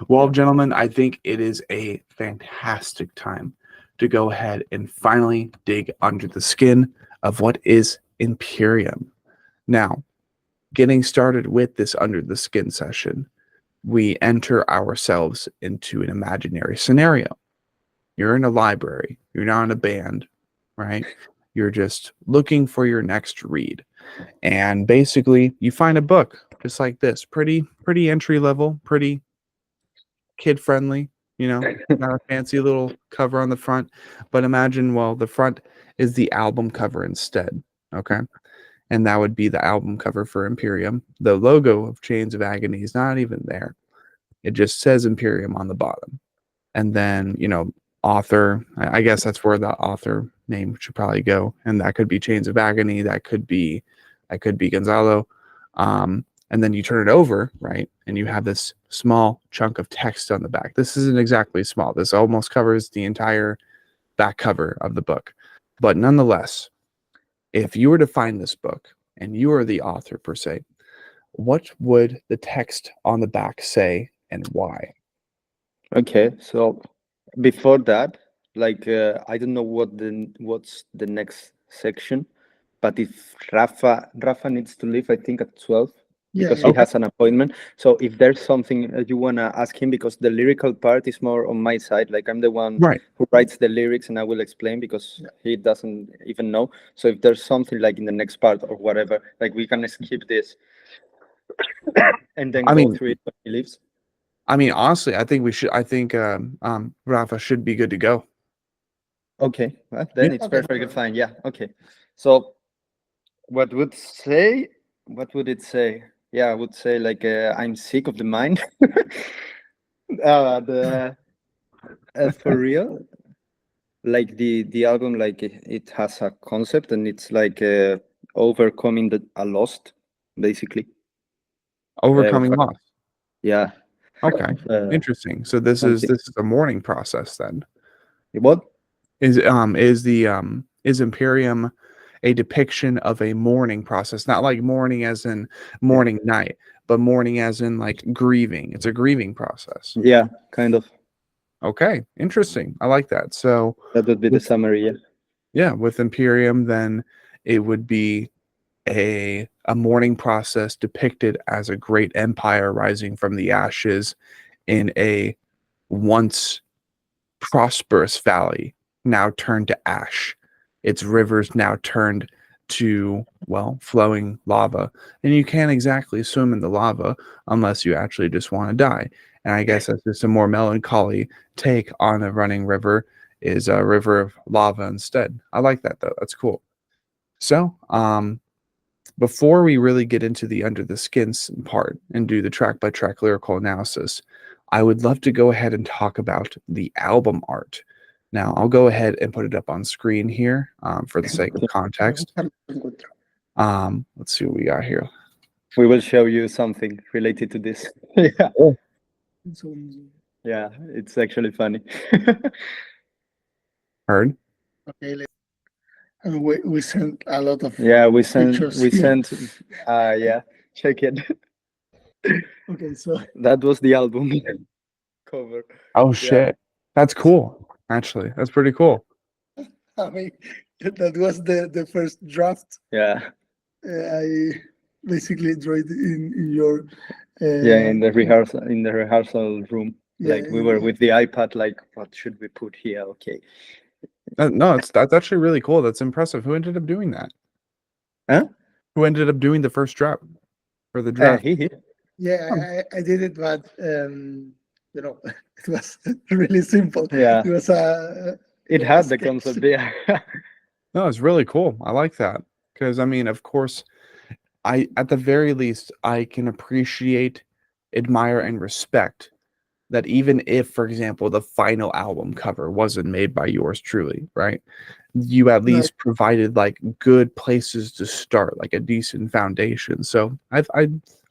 Well, Yeah. gentlemen, I think it is a fantastic time to go ahead and finally dig under the skin of what is Imperium. Now, getting started with this under the skin session, we enter ourselves into an imaginary scenario. You're in a library, you're not in a band, right? You're just looking for your next read. And basically, you find a book just like this, pretty entry level, pretty kid friendly, got a fancy little cover on the front. But imagine, well, the front is the album cover instead. Okay. And that would be the album cover for Imperium. The logo of Chains of Agony is not even there. It just says Imperium on the bottom. And then, author, I guess that's where the author name should probably go. And that could be Chains of Agony. That could be Gonzalo. And then you turn it over, right? And you have this small chunk of text on the back. This isn't exactly small. This almost covers the entire back cover of the book. But nonetheless, if you were to find this book and you are the author per se, what would the text on the back say and why? Okay, so before that, like I don't know what's the next section, but if Rafa needs to leave, I think at 12 Yeah, because yeah. he Okay. has an appointment. So if there's something you wanna ask him, because the lyrical part is more on my side, like I'm the one Right. who writes the lyrics, and I will explain because he doesn't even know. So if there's something like in the next part or whatever, like we can skip this and then I go mean, through it when he leaves. honestly, I think Rafa should be good to go. Okay, well, Yeah. then it's Okay. perfectly fine. Yeah. Okay. So what would say? What would it say? Yeah, I would say like I'm sick of the mind. The For real, like the album, like it has a concept, and it's like overcoming a lost, basically. Overcoming Of loss. yeah, Okay. uh, Interesting. So this is something. this is a mourning process then. What? Is Imperium a depiction of a mourning process? Not like mourning as in Yeah, morning night, but mourning as in like grieving. It's a grieving process. yeah, kind of. Okay, interesting. I like that. So That would be the with summary. Yeah. yeah, with Imperium, then it would be a mourning process depicted as a great empire rising from the ashes in a once prosperous valley now turned to ash, its rivers now turned to, well, flowing lava. And you can't exactly swim in the lava unless you actually just want to die. And I guess that's just a more melancholy take on a running river, is a river of lava instead. I like that though. That's cool. So, before we really get into the under the skins part and do the track by track lyrical analysis, I would love to go ahead and talk about the album art. Now, I'll go ahead and put it up on screen here for the sake of context. Let's see what we got here. We will show you something related to this. Yeah. So, Yeah, it's actually funny. Heard? okay, and we sent a lot of Yeah, pictures we here. sent yeah, check it. Okay, so That was the album cover. Oh, Yeah. shit. That's cool. Actually, that's pretty cool. I mean that was the first draft. Yeah. I basically drew it in your Yeah, in the rehearsal room. yeah, Like we were with the iPad, like what should we put here? Okay. No, that's actually really cool. That's impressive. Who ended up doing that? Huh? Who ended up doing the first draft for the draft? He. yeah. I did it, but it was really simple. Yeah. It was a It yeah, had the sketch. concept, yeah. No, it's really cool. I like that because I mean, of course, at the very least, I can appreciate, admire, and respect that even if, for example, the final album cover wasn't made by yours truly, right? You at Right. least provided like good places to start, like a decent foundation. So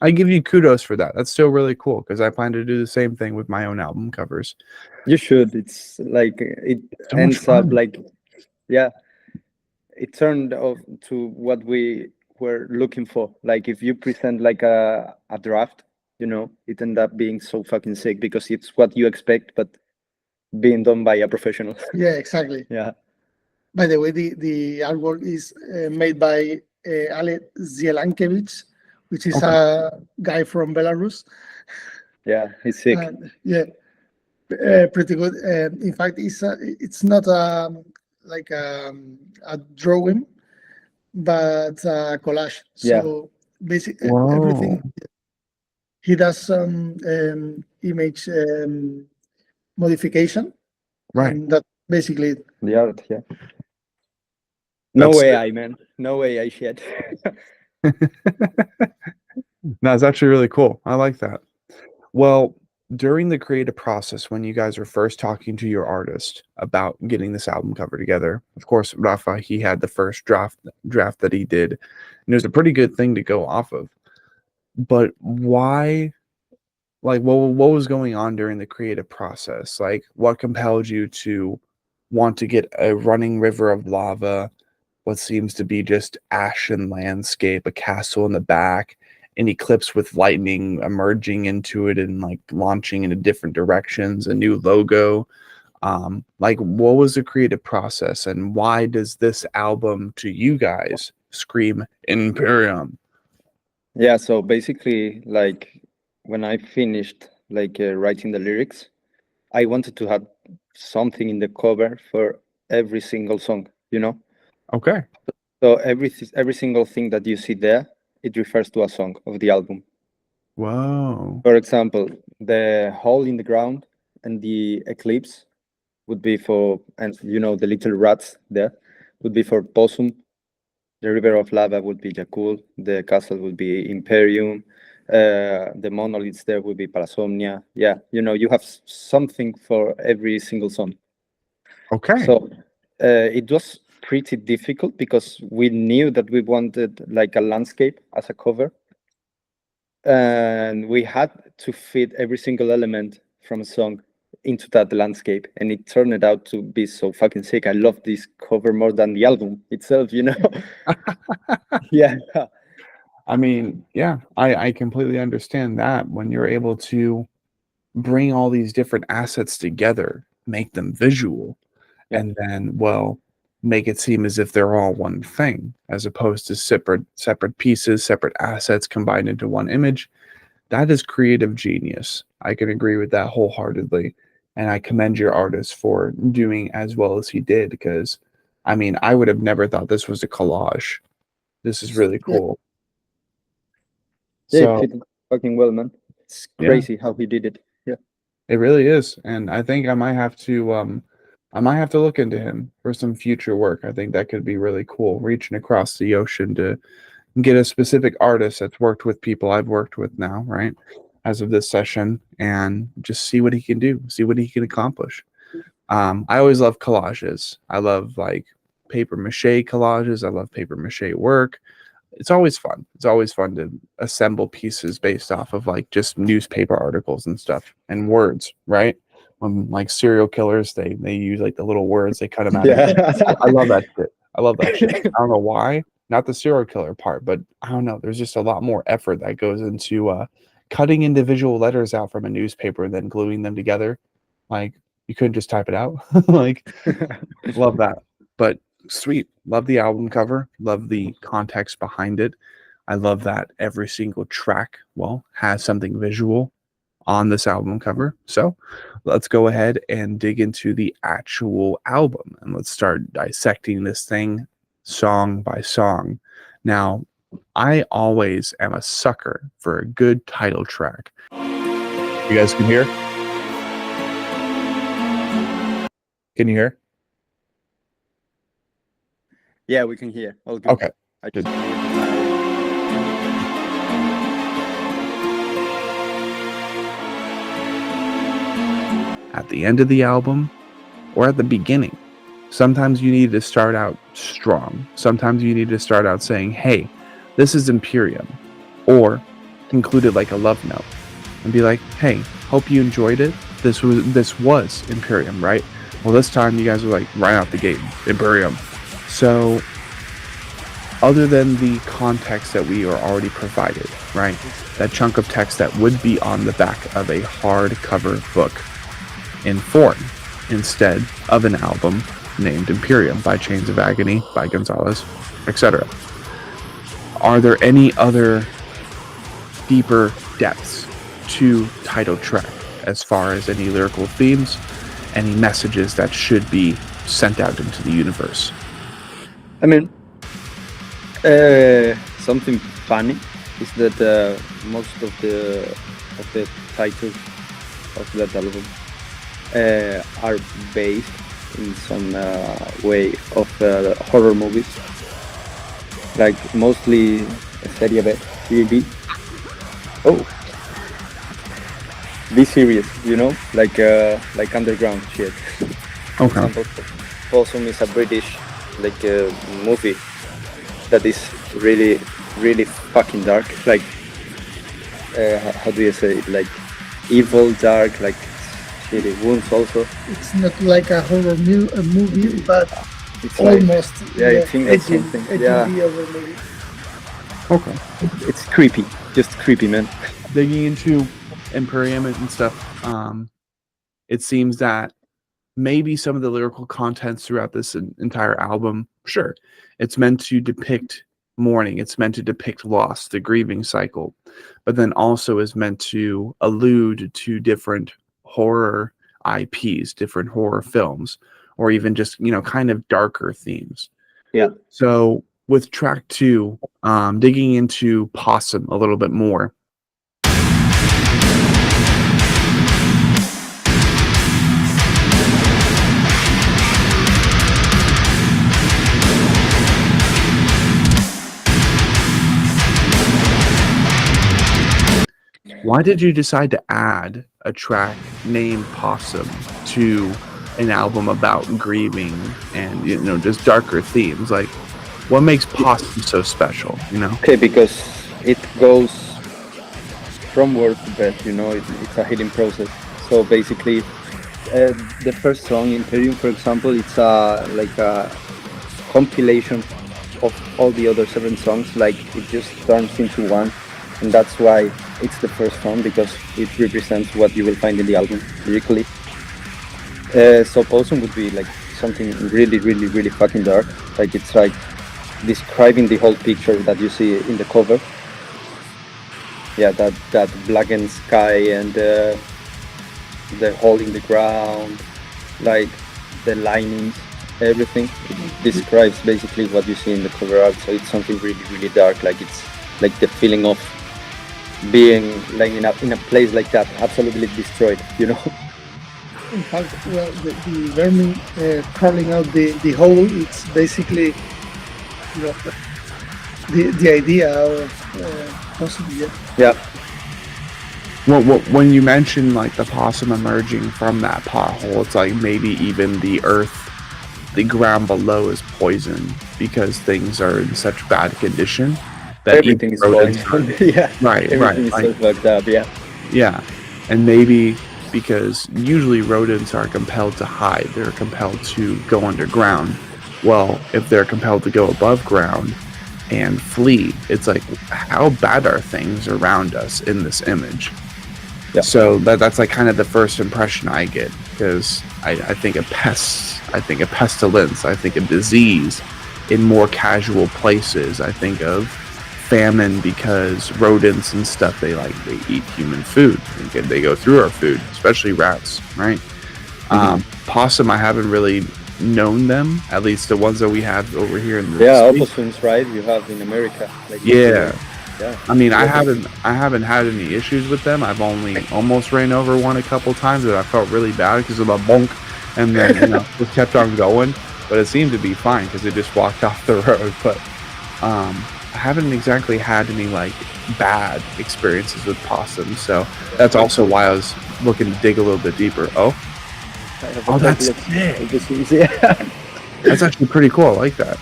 I give you kudos for that. That's still really cool because I plan to do the same thing with my own album covers. You should. It's like it So much ends up fun. like, yeah, it turned off to what we were looking for. Like if you present like a draft, it ended up being so fucking sick because it's what you expect, but being done by a professional. Yeah, exactly. Yeah. By the way, the artwork is made by Ale Zielankevich, which is a guy from Belarus. Yeah, he's sick. And yeah, pretty good. In fact, it's not like a drawing, but a collage. Yeah. So basically, Whoa. everything he does some image modification, Right. and that basically it. The art, yeah. No That's- AI, man. No AI shit. No, it's actually really cool. I like that. Well, during the creative process, when you guys were first talking to your artist about getting this album cover together, of course, Rafa, he had the first draft that he did, and it was a pretty good thing to go off of. But why? Like, what was going on during the creative process? Like, what compelled you to want to get a running river of lava, what seems to be just ashen landscape, a castle in the back, an eclipse with lightning emerging into it and like launching into different directions, a new logo. Like, what was the creative process, and why does this album to you guys scream Imperium? Yeah, so basically, like when I finished writing the lyrics, I wanted to have something in the cover for every single song, Okay. So every single thing that you see there, it refers to a song of the album. Whoa. For example, the hole in the ground and the eclipse would be for, and the little rats there would be for Possum. The river of lava would be Jakul. The castle would be Imperium. The monoliths there would be Parasomnia. Yeah, you have something for every single song. Okay. So it was pretty difficult because we knew that we wanted like a landscape as a cover. And we had to fit every single element from a song into that landscape, and it turned out to be so fucking sick. I love this cover more than the album itself, Yeah. I mean, yeah, I completely understand that when you're able to bring all these different assets together, make them visual, Yeah. and then, well, make it seem as if they're all one thing, as opposed to separate pieces, separate assets combined into one image. That is creative genius. I can agree with that wholeheartedly. And I commend your artist for doing as well as he did, because I mean, I would have never thought this was a collage. This is really Yeah. cool. Yeah, So it fit fucking well, man. It's Yeah. crazy how he did it. Yeah. it really is. And I think I might have to look into him for some future work. I think that could be really cool, reaching across the ocean to get a specific artist that's worked with people I've worked with now, right? As of this session, and just see what he can do, see what he can accomplish. I always love collages. I love like paper mache collages. I love paper mache work. It's always fun. It's always fun to assemble pieces based off of like just newspaper articles and stuff and words, right? When like serial killers, they use like the little words, they cut them out. Yeah. I love that shit. I love that shit. I don't know why, not the serial killer part, but I don't know. There's just a lot more effort that goes into cutting individual letters out from a newspaper and then gluing them together. Like, you couldn't just type it out. Like, love that. But sweet. Love the album cover. Love the context behind it. I love that every single track, well, has something visual on this album cover. So let's go ahead and dig into the actual album, and let's start dissecting this thing song by song. Now, I always am a sucker for a good title track. You guys can hear? Can you hear? Yeah, we can hear. All good. Okay. I Good. At the end of the album or at the beginning, sometimes you need to start out strong. Sometimes you need to start out saying, hey, this is Imperium, or conclude it like a love note and be like, hey, hope you enjoyed it. This was Imperium, right? Well, this time you guys are like right out the gate, Imperium. So other than the context that we are already provided, right? that chunk of text that would be on the back of a hardcover book in form instead of an album named Imperium by Chains of Agony, by Gonzalo, etc. Are there any other deeper depths to title track as far as any lyrical themes, any messages that should be sent out into the universe? I mean, something funny is that most of the titles of that album are based in some way of horror movies, like mostly Serie B. Oh, be serious, you know, like underground shit. For Okay. example, Possum is a British movie that is really fucking dark. Like how do you say it? Like evil, dark, like shitty wounds also. It's not like a horror movie, but It's like, almost. yeah, I think that's something. Yeah, horror movie. Okay. it's creepy, just creepy, man. Digging into Imperium and stuff, it seems that maybe some of the lyrical contents throughout this entire album, sure, it's meant to depict mourning, it's meant to depict loss, the grieving cycle, but then also is meant to allude to different horror IPs, different horror films, or even just, kind of darker themes. Yeah. So with track 2, digging into Possum a little bit more, why did you decide to add a track named Possum to an album about grieving and just darker themes? Like, what makes Possum so special? Okay, because it goes from word to bed, it's a hidden process. So basically, the first song, Imperium, for example, it's like a compilation of all the other 7 songs. Like, it just turns into one, and that's why it's the first song, because it represents what you will find in the album lyrically. So Possum would be like something really fucking dark. Like, it's like describing the whole picture that you see in the cover. Yeah, that blackened sky and the hole in the ground, like the linings, everything. It describes basically what you see in the cover art. So it's something really dark. Like, it's like the feeling of being like in a place like that, absolutely destroyed. In fact, well, the vermin crawling out the hole, it's basically the idea of possibly, Yeah. Well, when you mention like the possum emerging from that pothole, it's like maybe even the earth, the ground below is poisoned because things are in such bad condition that Everything is poisoned. Yeah. Right. Everything is so fucked up. Yeah. Yeah, and maybe because usually rodents are compelled to hide, they're compelled to go underground. Well, if they're compelled to go above ground and flee, it's like, how bad are things around us in this image? Yeah. So that's like kind of the first impression I get, because I think of pests, I think of pestilence, I think of disease in more casual places. I think of famine because rodents and stuff, they eat human food. They go through our food, especially rats, right? Possum, I haven't really known them, at least the ones that we have over here in the States. Opossums, right? You have in America. Like, Yeah. Yeah. I mean, I haven't had any issues with them. I've only almost ran over one a couple times, and I felt really bad because of a bonk, and then just kept on going. But it seemed to be fine because it just walked off the road. But I haven't exactly had any like bad experiences with possums, so that's also why I was looking to dig a little bit deeper. Oh, that's sick. Yeah. That's actually pretty cool. I like that.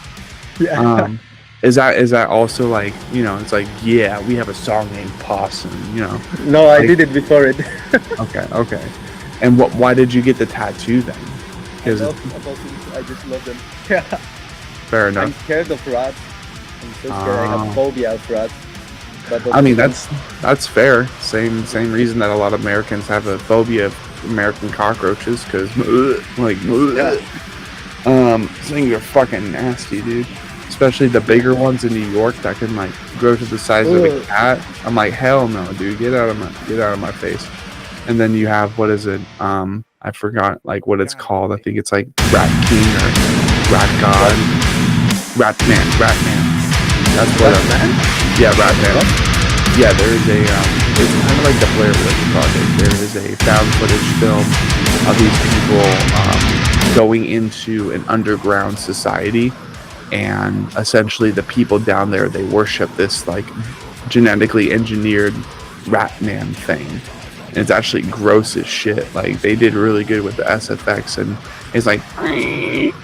Yeah. Is that also like, it's like, yeah, we have a song named Possum, No, I did it before it. Okay. And why did you get the tattoo then? I just love them. Yeah. Fair enough. I'm scared of rats. I'm so scared. I have phobia of rats. But I mean, that's fair. Same reason that a lot of Americans have a phobia of American cockroaches, because things are fucking nasty, dude. Especially the bigger ones in New York that can like grow to the size of a cat. I'm like, hell no, dude, get out of my face. And then you have, what is it? I forgot like what it's called. I think it's like Rat King or Rat God, Rat Man. That's what. Yeah, Rat Man. Yeah, there is a. It's kind of like the Blair Witch Project. There is a found footage film of these people going into an underground society, and essentially the people down there, they worship this like genetically engineered Rat Man thing. And it's actually gross as shit. Like, they did really good with the SFX, and it's like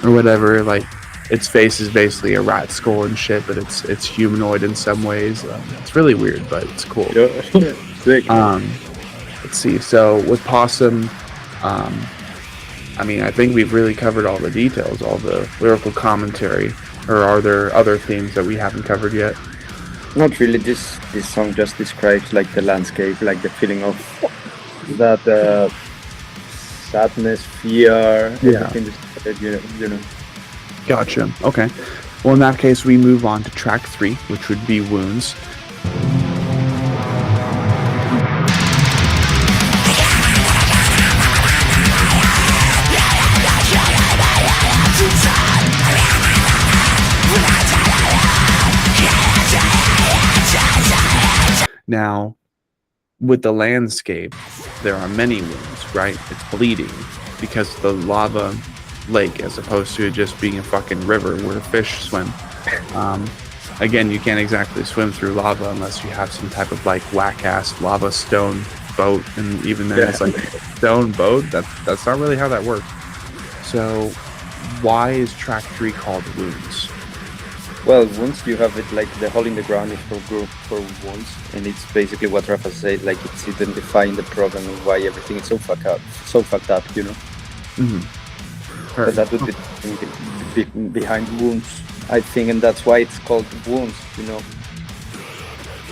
or whatever. Like, its face is basically a rat skull and shit, but it's humanoid in some ways. It's really weird, but it's cool. Sick. Let's see. So with Possum, I mean, I think we've really covered all the details, all the lyrical commentary. Or are there other themes that we haven't covered yet? Not really. This song just describes like the landscape, like the feeling of that sadness, fear, everything. You know. Gotcha. Okay. Well, in that case, we move on to track 3, which would be Wounds. Now, with the landscape, there are many wounds, right? It's bleeding because the lava lake, as opposed to it just being a fucking river where fish swim. Again, you can't exactly swim through lava unless you have some type of like whack-ass lava stone boat, and even then it's like stone boat. That's not really how that works. So, why is track 3 called Wounds? Well, wounds, you have it like the hole in the ground is for wounds, and it's basically what Rafa said, like it's identifying the problem and why everything is so fucked up, you know. Mm-hmm. But that would be behind wounds, I think, and that's why it's called Wounds, you know.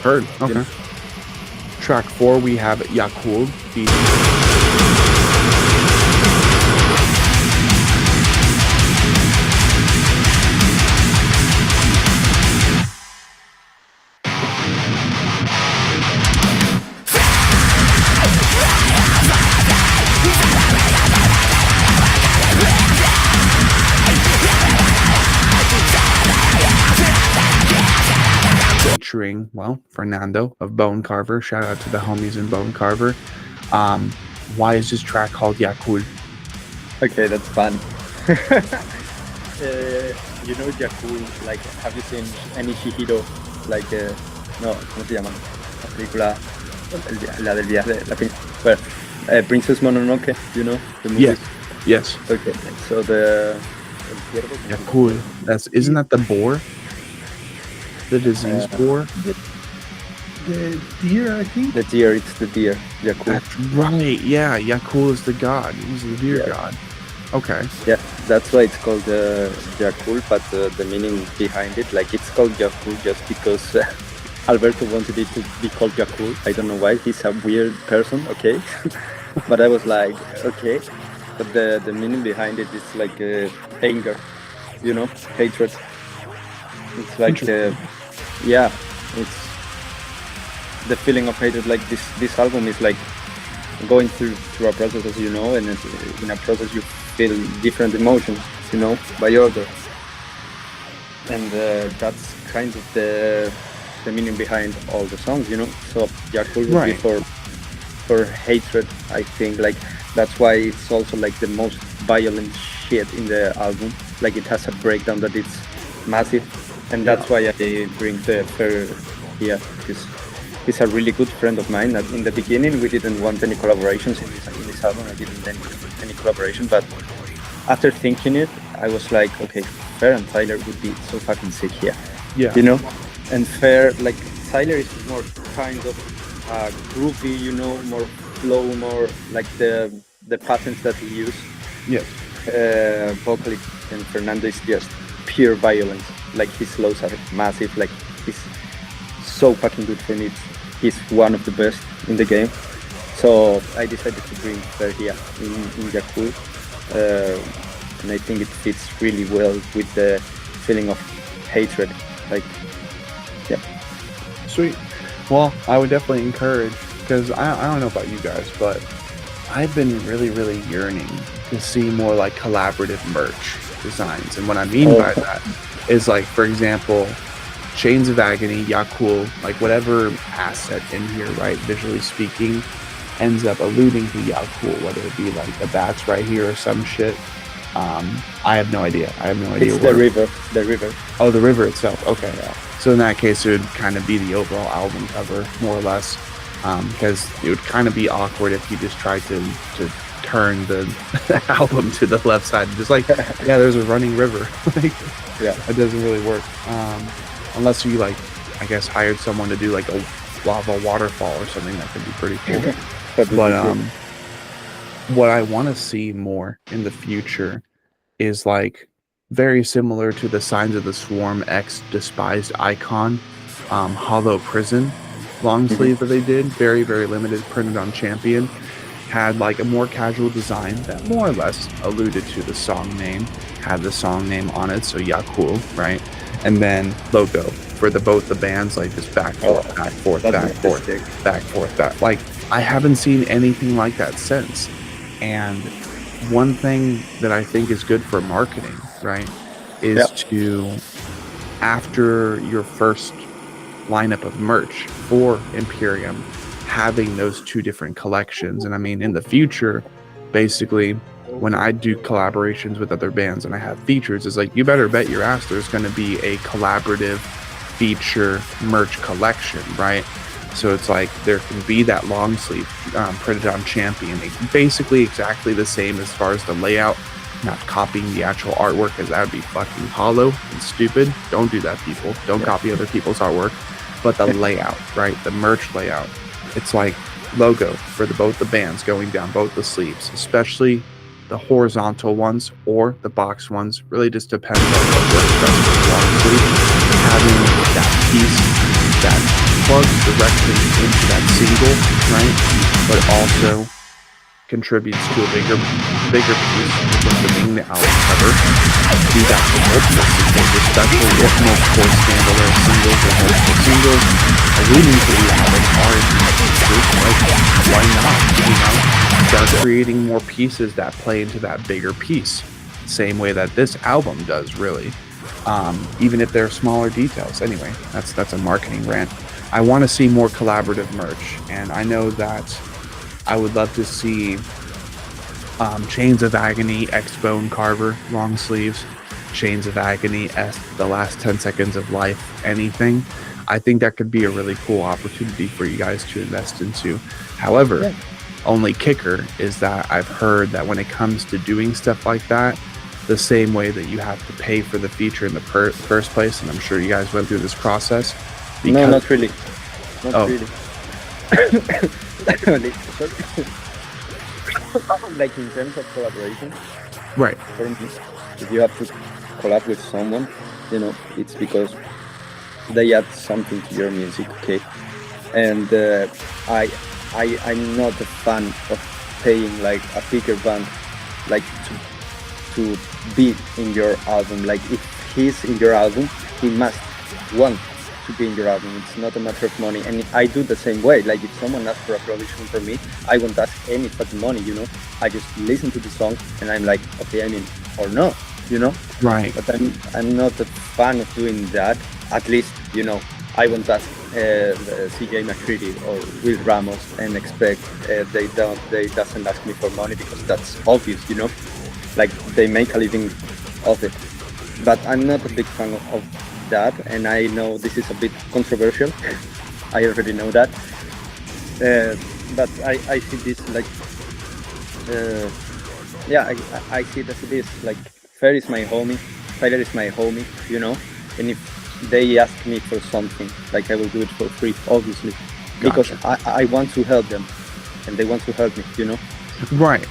Heard. Okay. Yeah. Track 4, we have Yakul. Featuring, well, Fernando of Bone Carver. Shout out to the homies in Bone Carver. Why is this track called Yakul? Okay, that's fun. You know Yakul, like, have you seen any Shihiro? Like, no, ¿cómo se llama? La película, la del viaje, well, Princess Mononoke, you know? The movie? Yes. Okay, so the Yakul, isn't that the boar? The disease boar? The deer, I think? The deer, it's the deer, Yakul. That's right, yeah, Yakul is the god. He's the deer god. Okay. Yeah, that's why it's called Yakul, but the meaning behind it, like it's called Yakul just because Alberto wanted it to be called Yakul. I don't know why, he's a weird person, okay? But I was like, okay. But the meaning behind it is like anger, you know, hatred. It's like, yeah, it's the feeling of hatred. Like this album is like going through a process, as you know, and in a process you feel different emotions, you know, by order. And that's kind of the meaning behind all the songs, you know. So Yakul would be for hatred, I think. Like that's why it's also like the most violent shit in the album. Like it has a breakdown that it's massive, and that's why I bring the Fer here, because he's a really good friend of mine. In the beginning, we didn't want any collaborations in this album. I didn't want any collaboration, but after thinking it, I was like, okay, Fer and Tyler would be so fucking sick here. Yeah. You know? And Fer, like, Tyler is more kind of groovy, you know, more flow, more like the patterns that he used. Yes. Vocally, and Fernando is just pure violence. Like his flows are massive, like he's so fucking good for me. He's one of the best in the game. So I decided to bring Ferdia in Yakul. And I think it fits really well with the feeling of hatred. Like, yeah. Sweet. Well, I would definitely encourage, because I don't know about you guys, but I've been really, really yearning to see more like collaborative merch designs. And what I mean by that is, like, for example, Chains of Agony, Yakul, like whatever asset in here, right, visually speaking, ends up alluding to Yakul, whether it be like the bats right here or some shit. I have no idea. It's the river. The river. Oh, the river itself. Okay. Yeah. So in that case, it would kind of be the overall album cover, more or less, because it would kind of be awkward if you just tried to turn the album to the left side and just like, yeah, there's a running river. Like, Yeah. it doesn't really work. Unless you, like, I guess, hired someone to do like a lava waterfall or something. That could be pretty cool. But what I want to see more in the future is like very similar to the Signs of the Swarm X Despised Icon Hollow Prison long sleeve that they did, very, very limited, printed on Champion. Had like a more casual design that more or less alluded to the song name, had the song name on it, so Yakul, right? And then logo for both the bands, like just back forth, back forth, back forth, back forth, back. Like, I haven't seen anything like that since. And one thing that I think is good for marketing, right, is to, after your first lineup of merch for Imperium, having those two different collections. And I mean, in the future, basically, when I do collaborations with other bands and I have features, it's like, you better bet your ass there's going to be a collaborative feature merch collection, right? So it's like there can be that long sleeve printed on Champion, basically exactly the same as far as the layout, not copying the actual artwork, because that would be fucking hollow and stupid. Don't do that, people. Don't copy other people's artwork. But the layout, right? The merch layout. It's like logo for both the bands going down both the sleeves, especially the horizontal ones or the box ones. Really just depends on what works best for the long sleeve. Having that piece that plugs directly into that single, right? But also contributes to a bigger piece with being the album cover. Do that for multiple singles, especially if multiple standalone singles or multiple singles alluding to the album are in the group. Like, why not? You know, start creating more pieces that play into that bigger piece. Same way that this album does, really. Even if they're smaller details. Anyway, that's a marketing rant. I want to see more collaborative merch, and I know that I would love to see Chains of Agony X Bone Carver long sleeves, Chains of Agony S The Last 10 Seconds of Life, anything. I think that could be a really cool opportunity for you guys to invest into. However, only kicker is that I've heard that when it comes to doing stuff like that, the same way that you have to pay for the feature in the first place, and I'm sure you guys went through this process. No, not really. Not really. Like, in terms of collaboration, right? For me, if you have to collab with someone, you know, it's because they add something to your music, okay? And I'm not a fan of paying like a bigger band, like to be in your album. Like, if he's in your album, he must want to be in your album. It's not a matter of money, and I do the same way. Like, if someone asks for a production from me, I won't ask any fucking money, you know. I just listen to the song and I'm like, okay, I'm in, or no, you know. Right. But I'm not a fan of doing that. At least, you know, I won't ask CJ McCready or Will Ramos and expect they doesn't ask me for money, because that's obvious, you know. Like, they make a living of it. But I'm not a big fan of that, and I know this is a bit controversial. I already know that. But I see this like, I see it as it is. Like, Fer is my homie, Tyler is my homie, you know. And if they ask me for something, like, I will do it for free, obviously, because I want to help them, and they want to help me, you know. Right.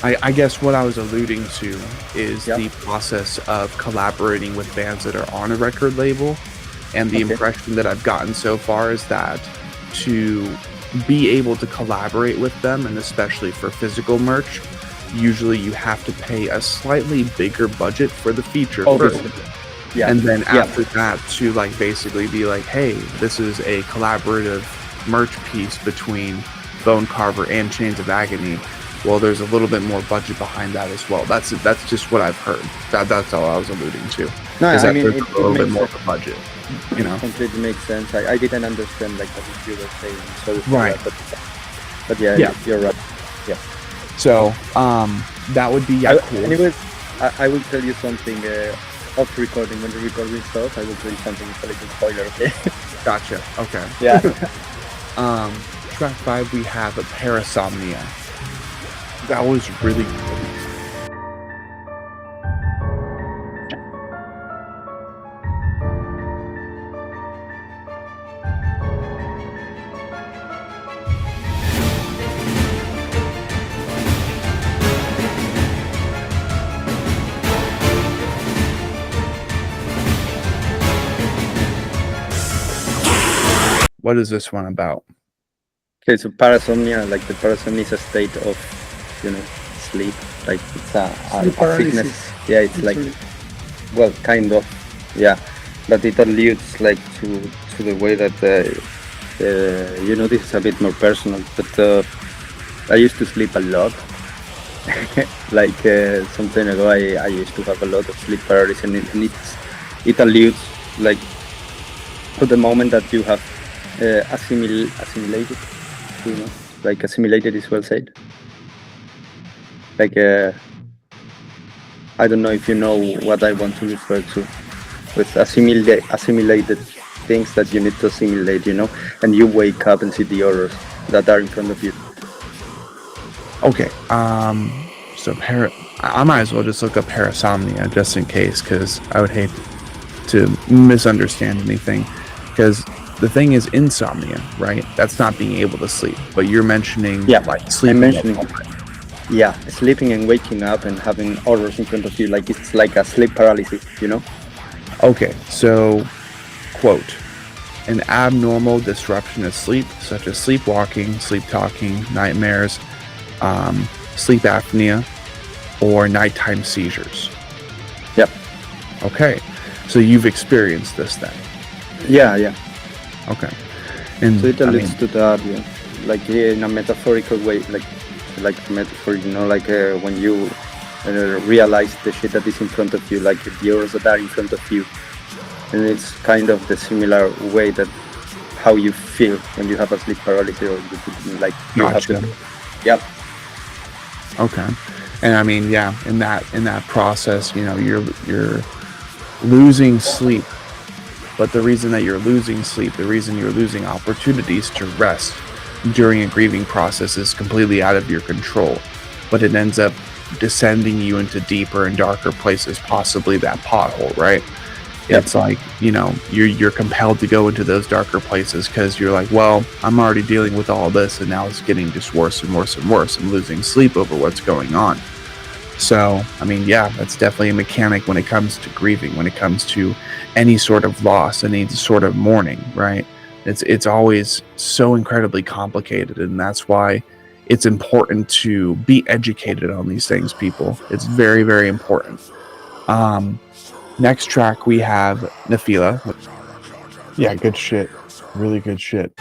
I guess what I was alluding to is the process of collaborating with bands that are on a record label And the Okay. impression that I've gotten so far is that to be able to collaborate with them, and especially for physical merch, usually you have to pay a slightly bigger budget for the feature first. Obviously. Yeah. And then Yeah. after that to like basically be like, hey, this is a collaborative merch piece between Bone Carver and Chains of Agony. Well, there's a little bit more budget behind that as well. That's just what I've heard. That's all I was alluding to. No, Is I that mean, there's it a little bit makes more sense. of a budget, you know? Completely makes sense. I didn't understand like what you were saying. So Right. But yeah, Yeah. you're right. So that would be cool. Anyways, I will tell you something off recording. When the recording starts, I will tell you something. It's a little spoiler, okay? Gotcha. Okay. Yeah. Track 5, we have Parasomnia. That was really good. What is this one about? Okay, so parasomnia, like the parasomnia is a state of, sleep. Like it's a Sleep paralysis. sickness. Yeah, it's like, Literally. well, kind of, yeah. But it alludes like to the way that, this is a bit more personal, but I used to sleep a lot. Like some time ago, I used to have a lot of sleep paralysis, and it alludes like to the moment that you have assimilated, like assimilated is well said. Like I don't know if you know what I want to refer to with assimilated things that you need to assimilate, and you wake up and see the horrors that are in front of you. Okay. So I might as well just look up parasomnia just in case, because I would hate to misunderstand anything. Because the thing is insomnia, right? That's not being able to sleep. But you're mentioning like sleeping. Yeah, sleeping and waking up and having horrors in front of you, like it's like a sleep paralysis, Okay, so quote, an abnormal disruption of sleep, such as sleepwalking, sleep talking, nightmares, sleep apnea, or nighttime seizures. Yep. Okay, so you've experienced this then. Yeah. Okay. And So it alludes to that, like in a metaphorical way, like metaphor, like when you realize the shit that is in front of you, like the horrors that are in front of you, and it's kind of the similar way that how you feel when you have a sleep paralysis, or you have Gotcha. Yep. Okay. And I mean, yeah, in that process, you're losing sleep. But the reason that you're losing sleep, the reason you're losing opportunities to rest during a grieving process is completely out of your control. But it ends up descending you into deeper and darker places, possibly that pothole, right? Yep. It's like, you're compelled to go into those darker places because you're like, well, I'm already dealing with all this, and now it's getting just worse and worse and worse. I'm losing sleep over what's going on. So, I mean, yeah, that's definitely a mechanic when it comes to grieving, when it comes to any sort of loss, any sort of mourning, right? It's always so incredibly complicated, and that's why it's important to be educated on these things, people. It's very, very important. Next track we have Nephila. Yeah, good shit. Really good shit.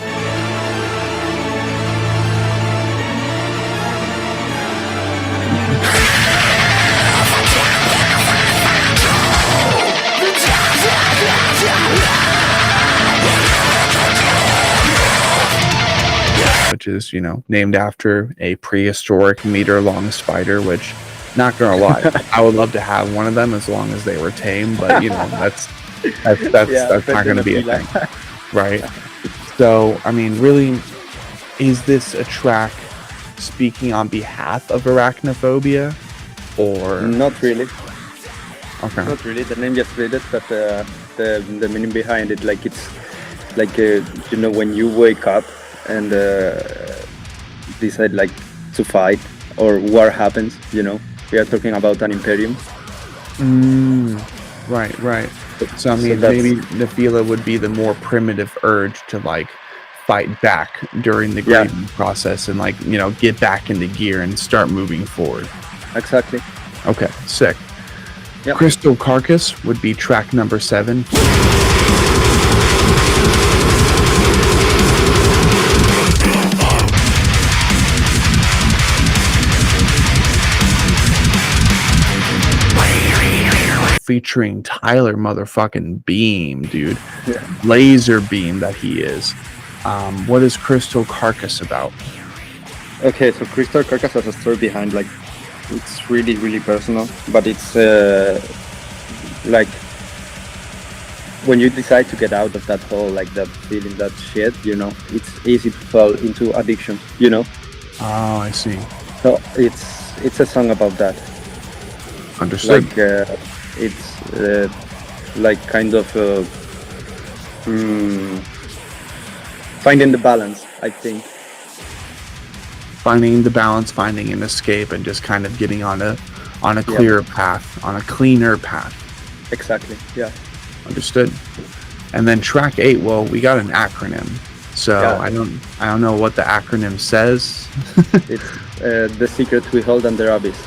Which is, named after a prehistoric meter-long spider, which, not gonna lie, I would love to have one of them as long as they were tame, but that's not gonna be a thing, right? So, I mean, really, is this a track speaking on behalf of arachnophobia, or Not really. okay? Not really. The name just read it, but the meaning behind it, like it's like when you wake up and decide like to fight, or war happens. We are talking about an Imperium. Right. So I mean, maybe Nephila would be the more primitive urge to like fight back during the grieving process and like, you know, get back into gear and start moving forward. Exactly. Okay, sick. Yep. Crystal Carcass would be track number 7. Featuring Tyler motherfucking Beam, dude. Yeah. Laser beam that he is. What is Crystal Carcass about? Okay, so Crystal Carcass has a story behind, like, it's really, really personal, but it's like when you decide to get out of that hole, like that feeling, that shit, you know, it's easy to fall into addiction, you know. Oh, I see. So it's a song about that. Understood. Like it's like kind of finding the balance, I think. Finding the balance, finding an escape, and just kind of getting on a clearer path, on a cleaner path. Exactly. Yeah. Understood. And then track 8. Well, we got an acronym, so Yeah. I don't know what the acronym says. It's the secret we hold under abyss.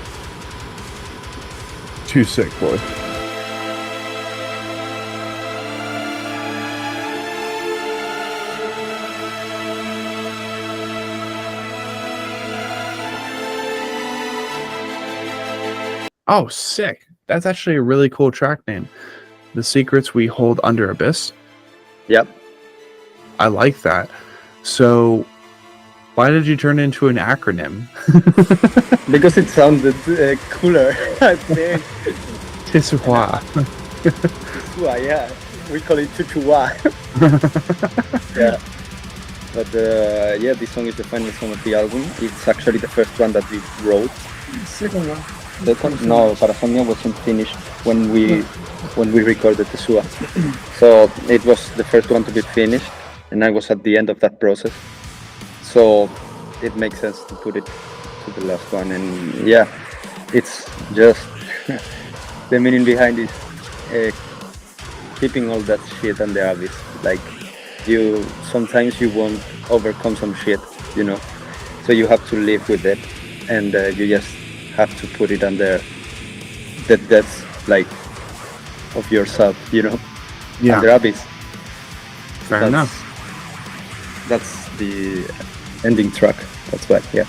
Too sick, boy. Oh, sick. That's actually a really cool track name. The Secrets We Hold Under Abyss. Yep. I like that. So, why did you turn it into an acronym? Because it sounded cooler, I think. Tisua. Tutua, yeah. We call it Tutua. Yeah. But yeah, this song is the final song of the album. It's actually the first one that we wrote. Second one. No, Parasomnia wasn't finished when we recorded the Sua. So it was the first one to be finished, and I was at the end of that process. So it makes sense to put it to the last one. And yeah, it's just the meaning behind it, keeping all that shit on the abyss. Like sometimes you won't overcome some shit, you know. So you have to live with it, and you just have to put it under the depths, like, of yourself, you know. Yeah. Under abyss. Fair enough. That's the ending track. That's what. Yeah.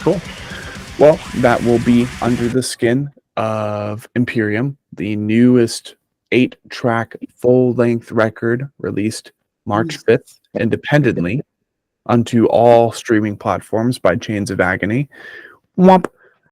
Cool. Well, that will be Under the Skin of Imperium, the newest 8-track full-length record released March 5th independently onto all streaming platforms by Chains of Agony. Womp.